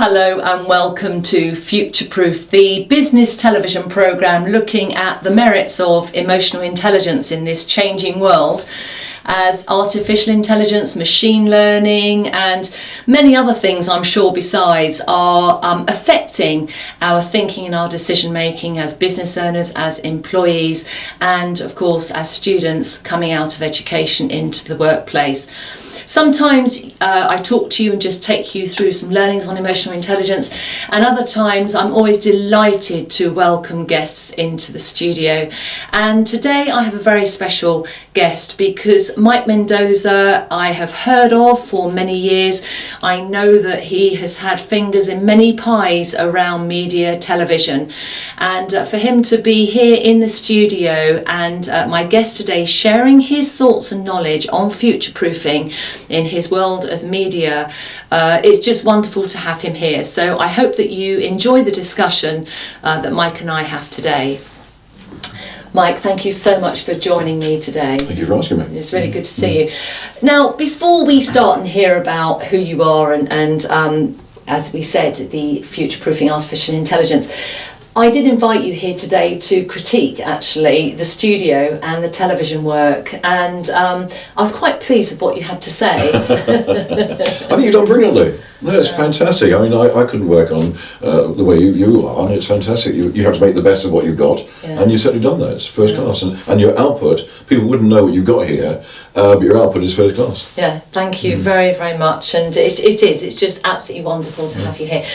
Hello and welcome to Future-proof, the business television programme looking at the merits of emotional intelligence in this changing world, as artificial intelligence, machine learning and many other things I'm sure besides are affecting our thinking and our decision making as business owners, as employees and of course as students coming out of education into the workplace. Sometimes I talk to you and just take you through some learnings on emotional intelligence, and other times I'm always delighted to welcome guests into the studio. And today I have a very special guest because Mike Mendoza I have heard of for many years. I know that he has had fingers in many pies around media, television, and for him to be here in the studio and my guest today sharing his thoughts and knowledge on future-proofing in his world of media, it's just wonderful to have him here. So I hope that you enjoy the discussion that Mike and I have today. Mike, thank you so much for joining me today. Thank you for asking me. It's really good to see you. Now, before we start and hear about who you are and as we said, the future-proofing artificial intelligence, I did invite you here today to critique actually the studio and the television work, and I was quite pleased with what you had to say. I think you've done brilliantly. No, it's fantastic. I mean, I couldn't work on the way you are, and it's fantastic. You have to make the best of what you've got, and you've certainly done that. It's first class, and your output, people wouldn't know what you've got here, but your output is first class. Yeah, thank you very, very much, and it's just absolutely wonderful to have you here.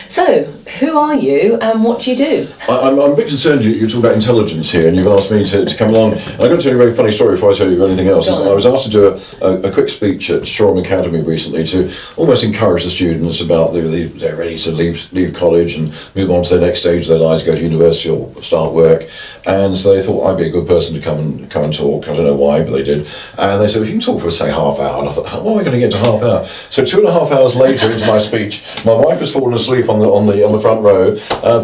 So, who are you and what do you do? I'm a bit concerned you talk about intelligence here, and you've asked me to come along. I've got to tell you a very funny story before I tell you anything else. I was asked to do a quick speech at Shoreham Academy recently to almost encourage the students about they're ready to leave college and move on to the next stage of their lives, go to university or start work. And so they thought I'd be a good person to come and talk. I don't know why, but they did. And they said, if you can talk for, say, half hour. And I thought, how am I going to get to half hour? So 2.5 hours later into my speech, my wife has fallen asleep on the front row.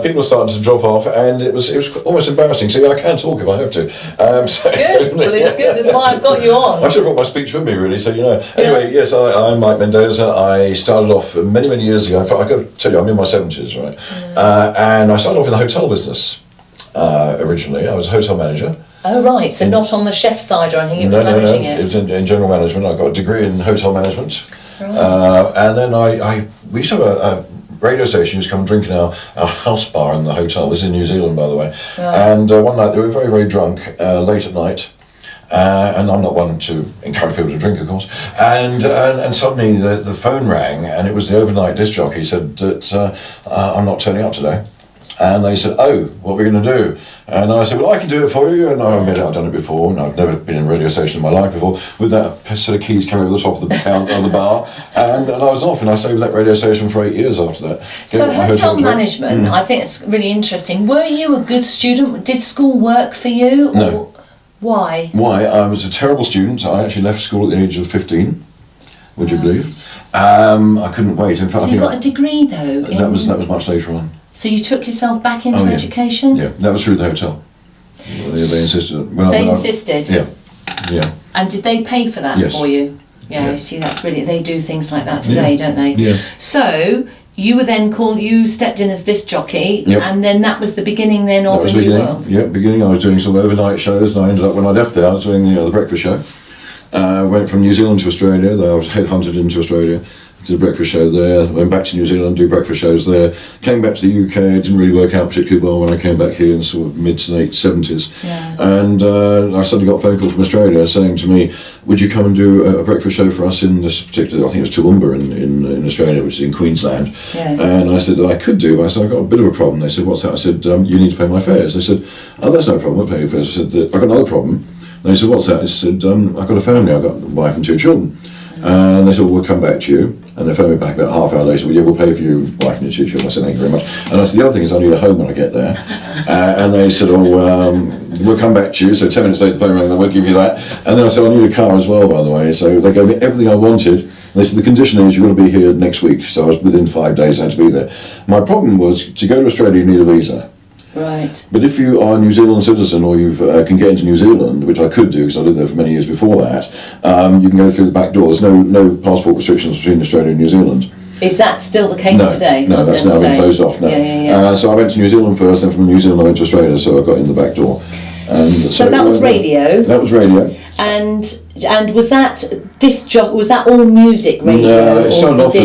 People are starting to drop off, and it was almost embarrassing. See, I can talk if I have to. Good. Well, it's good. That's why I've got you on. I should have brought my speech with me, really. So you know. Anyway, yes, I'm Mike Mendoza. I started off many years ago. I've got to tell you, I'm in my 70s, right? And I started off in the hotel business. Originally, I was a hotel manager. Oh right, so not on the chef side or anything, it was managing it? It was in general management. I got a degree in hotel management. Right. And then we used to have a radio station used to come and drink in our house bar in the hotel. This is in New Zealand, by the way. Right. And one night they were very drunk, late at night. And I'm not one to encourage people to drink, of course. And suddenly the phone rang, and it was the overnight disc jockey. He said that I'm not turning up today. And they said, oh, what are we going to do? And I said, well, I can do it for you. And I admit I've done it before, and I've never been in a radio station in my life before. With that set of keys came over the top of the counter of the bar, and I was off, and I stayed with that radio station for 8 years after that. So hotel management, I think it's really interesting. Were you a good student? Did school work for you? No. Or why? Why? I was a terrible student. I actually left school at the age of 15. Would you believe? I couldn't wait. In fact, so you got a degree though? That was much later on. So you took yourself back into education? Yeah, that was through the hotel. They insisted. They insisted? Yeah. And did they pay for that for you? Yeah, you see, that's really, they do things like that today, don't they? Yeah. So you were then you stepped in as disc jockey, and then that was the beginning then of the new world? Yeah, beginning. I was doing some overnight shows, and I ended up, when I left there, I was doing the breakfast show. Went from New Zealand to Australia. I was headhunted into Australia. Did a breakfast show there, went back to New Zealand, do breakfast shows there, came back to the UK. It didn't really work out particularly well when I came back here in sort of mid to late 70s. Yeah. And I suddenly got a phone call from Australia saying to me, would you come and do a breakfast show for us in this particular, I think it was Toowoomba in Australia, which is in Queensland. Yeah. And I said, I could do, but I said, I've got a bit of a problem. They said, what's that? I said, you need to pay my fares. They said, oh, that's no problem, we'll pay your fares. I said, I've got another problem. They said, what's that? I said, I've got a family, I've got a wife and 2 children. And they said, well, we'll come back to you. And they phoned me back about half hour later, well, yeah, we'll pay for your wife and your 2 children. I said, thank you very much. And I said, the other thing is I need a home when I get there. And they said, we'll come back to you. So 10 minutes later, the phone rang, they won't give you that. And then I said, I need a car as well, by the way. So they gave me everything I wanted. And they said, the condition is you've got to be here next week. So I was within 5 days, I had to be there. My problem was, to go to Australia, you need a visa. Right. But if you are a New Zealand citizen, or you can get into New Zealand, which I could do because I lived there for many years before that, you can go through the back door. There's no passport restrictions between Australia and New Zealand. Is that still the case today? No, that's now been closed off now. Yeah. So I went to New Zealand first, then from New Zealand I went to Australia, so I got in the back door. And so that was radio. That was radio. And was that disc jockey? Was that all music radio? No, it started off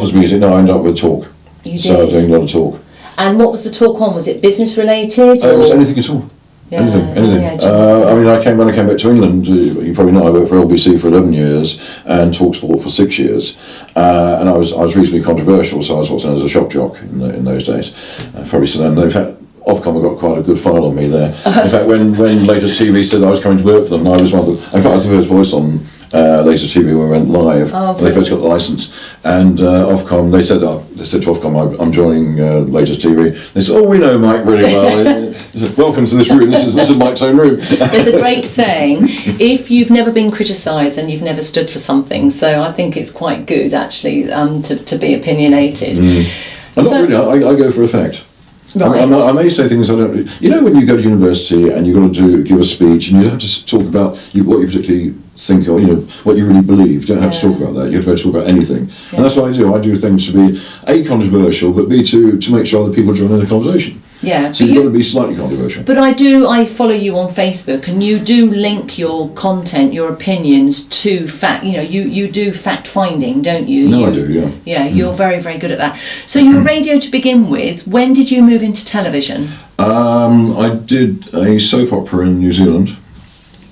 as music. No, I ended up with talk. You so I was did. doing a lot of talk. And what was the talk on? Was it business related? It was anything at all. Yeah, anything. Yeah, I mean, when I came back to England, you probably know I worked for LBC for 11 years and TalkSport for 6 years, and I was reasonably controversial, so I was what's known as a shock jock in those days. Probably still am. In fact, Ofcom got quite a good file on me there. In fact, when Latest TV said I was coming to work for them, I was one of the. In fact, I was the first voice on Latest TV when we went live. When they first got the licence, and Ofcom, they said to Ofcom, I'm joining Latest TV. They said, "Oh, we know Mike really well." They said, "Welcome to this room. This is Mike's own room." There's a great saying: if you've never been criticised, then you've never stood for something. So I think it's quite good actually to be opinionated. Not really. I go for effect. Right. I may say things I don't. You know, when you go to university and you've got to give a speech and you have to talk about what you particularly think, or what you really believe. You don't have to talk about that. You have to talk about anything, and that's what I do. I do things to be A, controversial, but B, to make sure that people join in the conversation. Yeah. So you've got to be slightly controversial. But I follow you on Facebook, and you do link your content, your opinions to fact. You do fact finding, don't you? No, I do. Yeah. Yeah, you're very, very good at that. So you were radio to begin with. When did you move into television? I did a soap opera in New Zealand.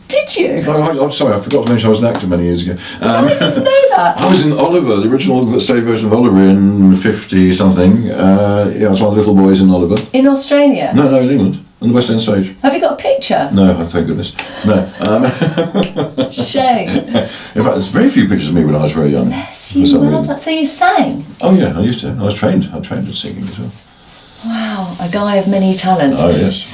Did you? I'm sorry, I forgot to mention I was an actor many years ago. I didn't know that. I was in Oliver, the original stage version of Oliver in 50 something. I was one of the little boys in Oliver. In Australia? No, in England, on the West End stage. Have you got a picture? No, thank goodness. No. Shame. In fact, there's very few pictures of me when I was very young. Bless you. So you sang? Oh yeah, I used to. I trained in singing as well. Wow, a guy of many talents. Oh yes.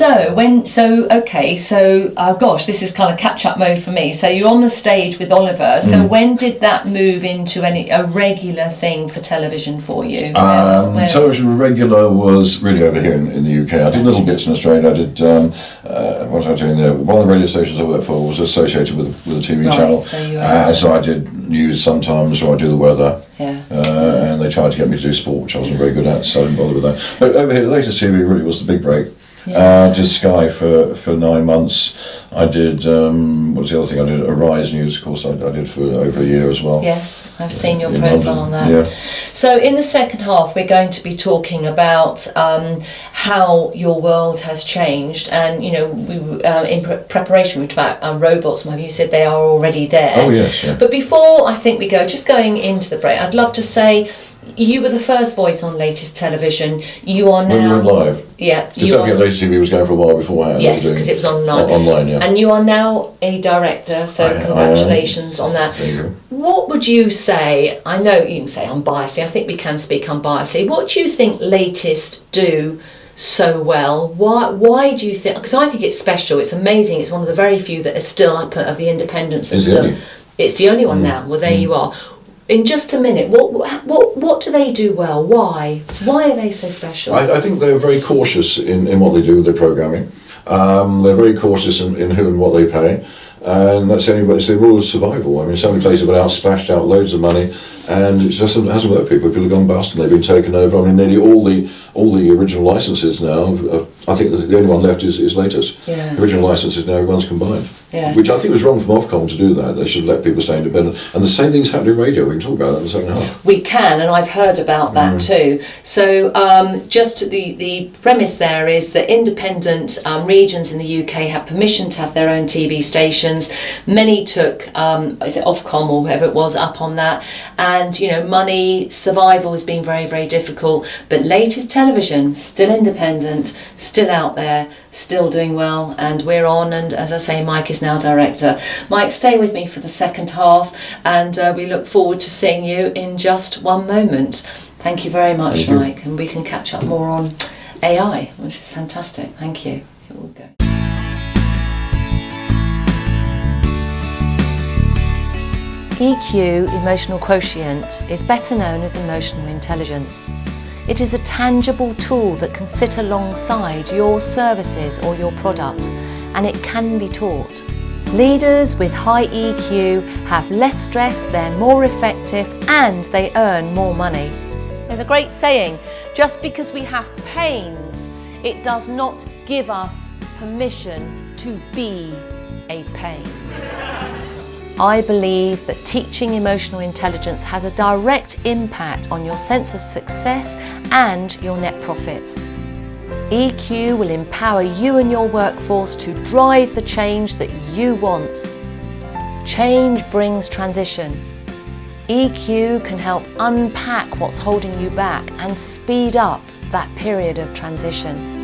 Gosh, this is kind of catch-up mode for me. So you're on the stage with Oliver. So when did that move into a regular thing for television for you? Television regular was really over here in the UK. I did little bits in Australia. I did what was I doing there? One of the radio stations I worked for was associated with a TV channel. So I did news sometimes, or I do the weather. Yeah. And they tried to get me to do sport, which I wasn't very good at, so I didn't bother with that. But over here, the Latest TV really was the big break. Yeah. Did Sky for 9 months. I did, what was the other thing? I did Arise News, of course, I did for over a year as well. Yes, I've seen your profile on that. Yeah. So in the second half, we're going to be talking about how your world has changed. And, in preparation, we talked about robots, and you said they are already there. Oh, yes, yeah. But before I think we go, just going into the break, I'd love to say, you were the first voice on Latest Television. You are now. When we went live. Yeah. Because I think Latest TV was going for a while before I. Yes, because it was online. Online, yeah. And you are now a director, so congratulations on that. There you go. What would you say? I know you can say unbiasedly. I think we can speak unbiasedly. What do you think Latest do so well? Why do you think? Because I think it's special. It's amazing. It's one of the very few that are still up of the independence. It's the only one now. Well, there you are. In just a minute, what do they do well? Why are they so special? I think they're very cautious in what they do with their programming. They're very cautious in who and what they pay, and that's it's the rule of survival. I mean, so many places have been splashed out loads of money, and it just hasn't worked. People have gone bust, and they've been taken over. I mean, nearly all the original licenses now. I think the only one left is Latest. Yes. The original licenses now, everyone's combined. Yes. Which I think was wrong from Ofcom to do that. They should let people stay independent. And the same thing's happening in radio. We can talk about that in the second half. We can, and I've heard about that too. So just the premise there is that independent regions in the UK have permission to have their own TV stations. Many took, is it Ofcom or whoever it was, up on that. And, money, survival has been very, very difficult. But Latest Television, still independent, still out there, still doing well, and we're on, and as I say, Mike is now director. Mike, stay with me for the second half, and we look forward to seeing you in just one moment. Thank you very much, Mike, and we can catch up more on AI, which is fantastic. Thank you. Here we'll go. EQ, emotional quotient, is better known as emotional intelligence. It is a tangible tool that can sit alongside your services or your product, and it can be taught. Leaders with high EQ have less stress, they're more effective, and they earn more money. There's a great saying, just because we have pains, it does not give us permission to be a pain. I believe that teaching emotional intelligence has a direct impact on your sense of success and your net profits. EQ will empower you and your workforce to drive the change that you want. Change brings transition. EQ can help unpack what's holding you back and speed up that period of transition.